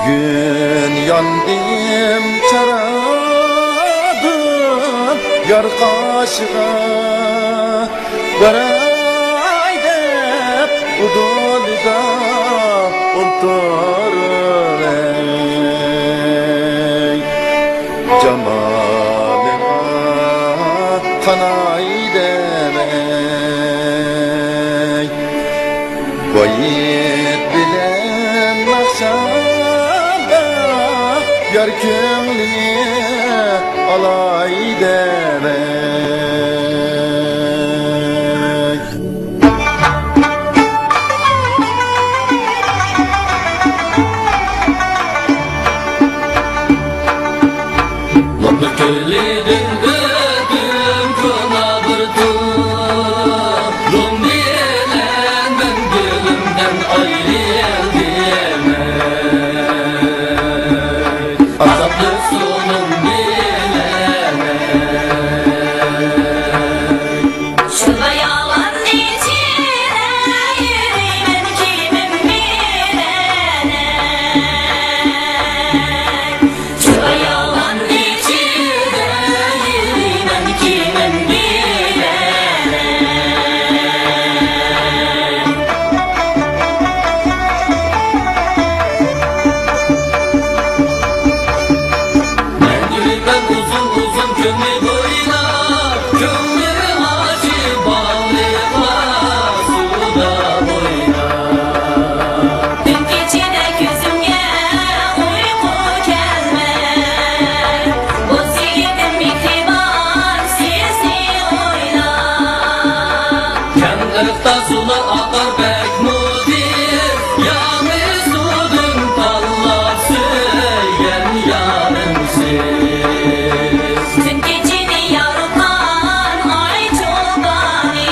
Bugün yandım çaradım yar kaşığa varay dep udulda otur ey cemalına kanay demey Bayit bilen nakşanda yar könlünü alay demey Mutlu küllidir gördüm kına vurdum Rum bilen ben gülümden ayrıldım Azaplı sunum bilemek Şurada yalan içine yüreğimin kimim bilene Şurada yalan içine yüreğimin kimim bilene Mendilden uzun uzun kömür boyuna Kömür ağacı bağlayıklar suda boyuna Dün gecede gözümge uyku gelmez Boz yiğidim mihriban sizi oynar Kemlerikta sulu akar bek mudir Ya mesudun tallar söyleyen yarımsız Dün geceni yarılan ay çobanim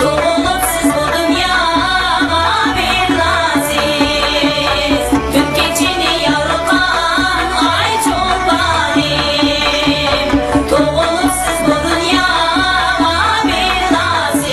Doğulup siz bu dünyama bir laziz Dün geceni yarılan ay çobanim Doğulup siz bu dünyama bir laziz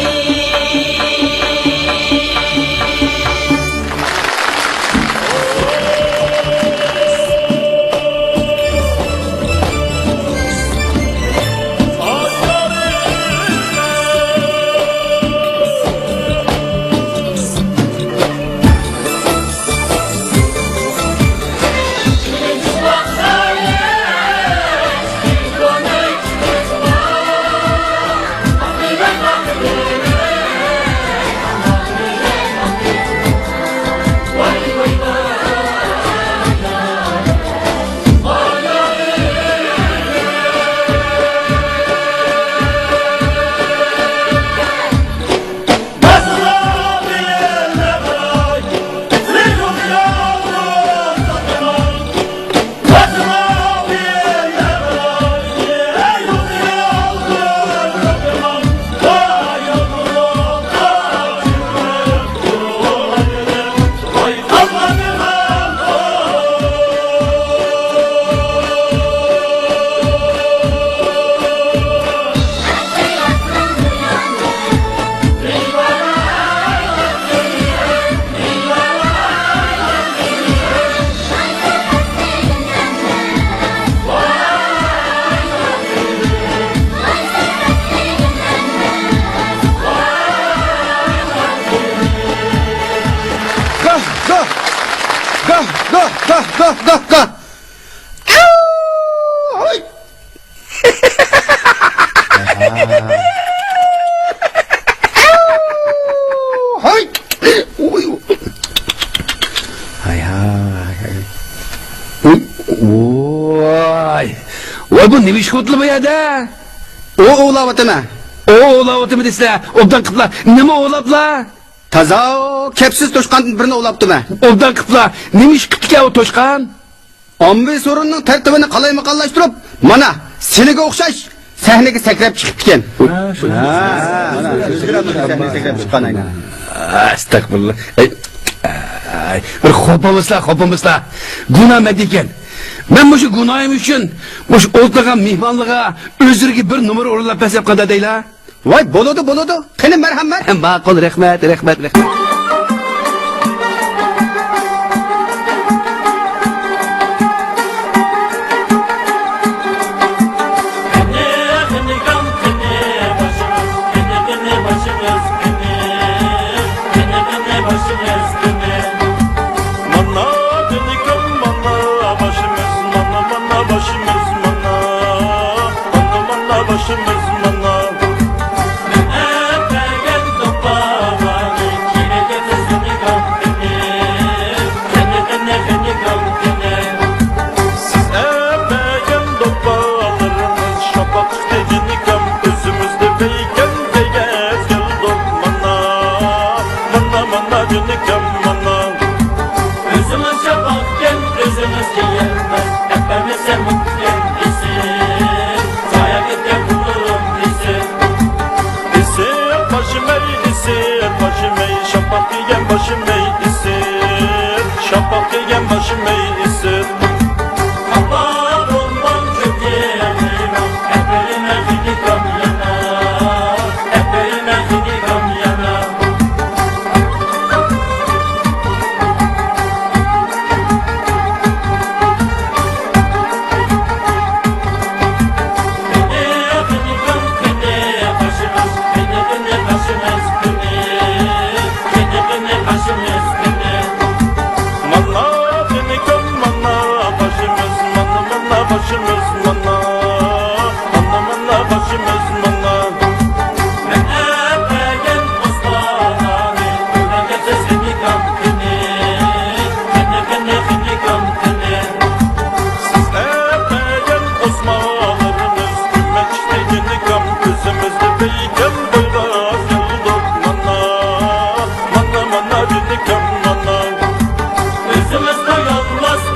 Go! Hay! Oy! Hay hay. Vay. Vay bu nima ish qildi bu yerda? O oğlavatına. O'g'lavotimi desizlar, obdan qiliblar. Nima o'g'lablar? Taza kepsiz toşkan birini oğlaptı be. Obdan qiliblar. Nima ish qildi o to'shqan? Ambi sorunun tertibini qalaymakanlaştırıp mana seniga o'xshash sahnaga sakrab chiqib ekan. Sakrab chiqqan aynan. Astagfirullah. Bir xopamizlar. Gunohma ekan. Men bu gunohim uchun, bu o'ltirgan mehmonlarga o'zlariga bir numar o'rinlab pasab qanda deylar. Voy bo'ladi. Qani marhamat. Ma'qul, rahmat.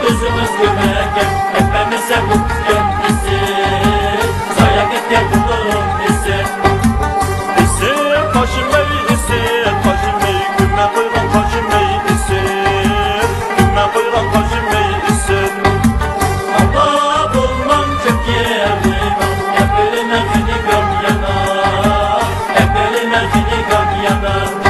Özümüz gömerken hepimize mutluyum isim Zaya gitken bulurum isim İsim kaşınmay isim Kaşınmay gümme koygan kaşınmay isim Gümme koygan kaşınmay isim Allah bulmam çok yerim Hep ölüme beni gön yana Hep ölüme beni gön yana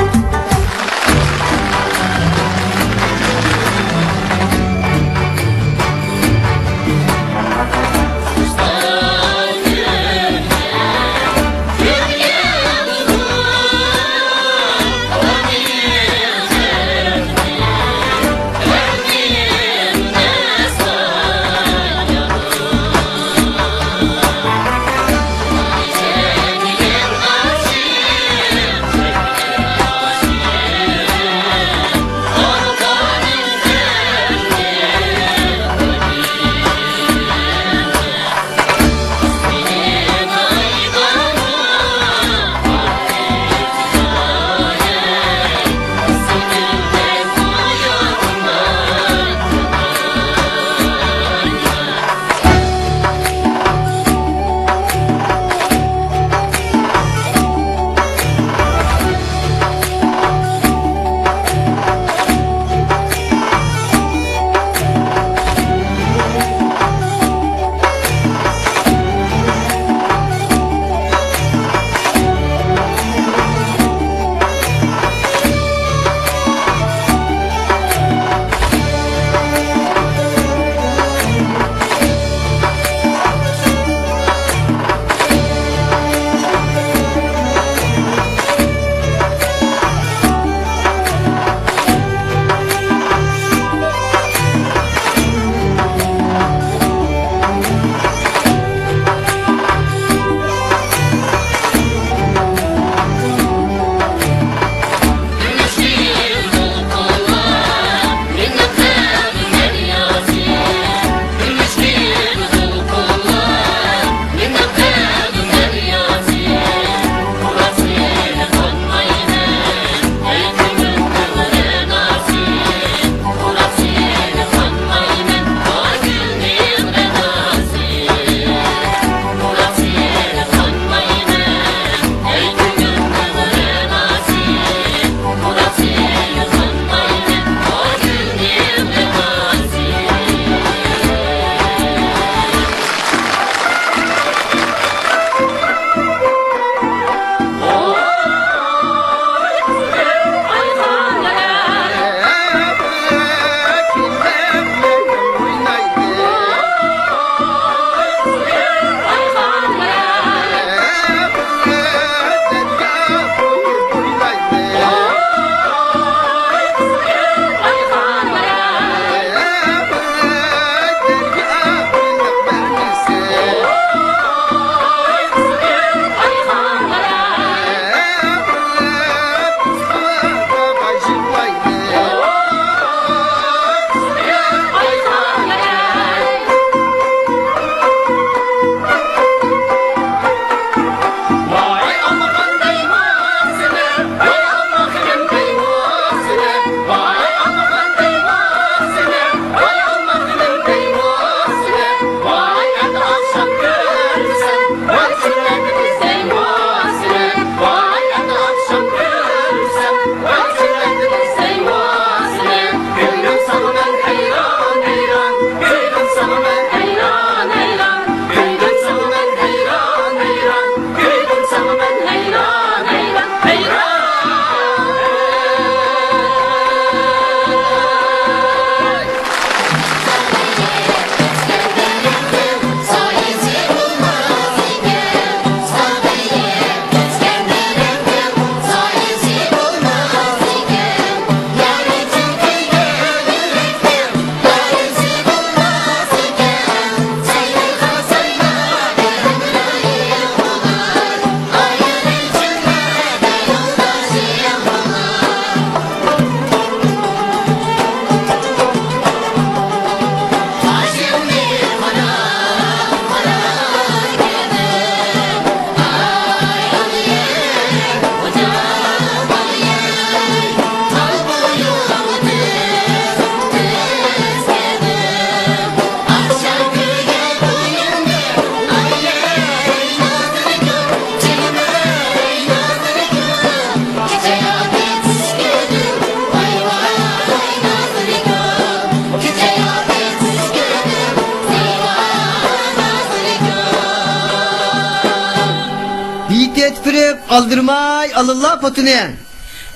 dep aldırmay alırlar potunu.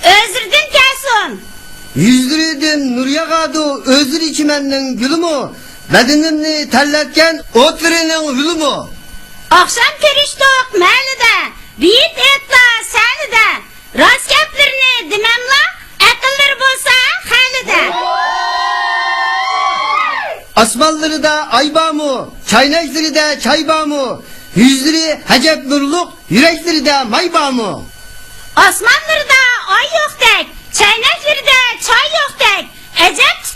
Özürdün kelsin. Yüzlürüydüm nur yağadı özür içimennin gülü mü? Bedenimni terletken otlarının hülü mü? Akşam görüştük mahallede. Biyit etla senide. Rast geplerini dememla. Akılları bulsa halide. Asmalları da ayba mı? Çaynakları da çayba mı? Yüzleri hecep nurluk, yürekleri de mayba mı? Osmanlı'da ay yok dek. Çaynakları da çay yok dek. Ecep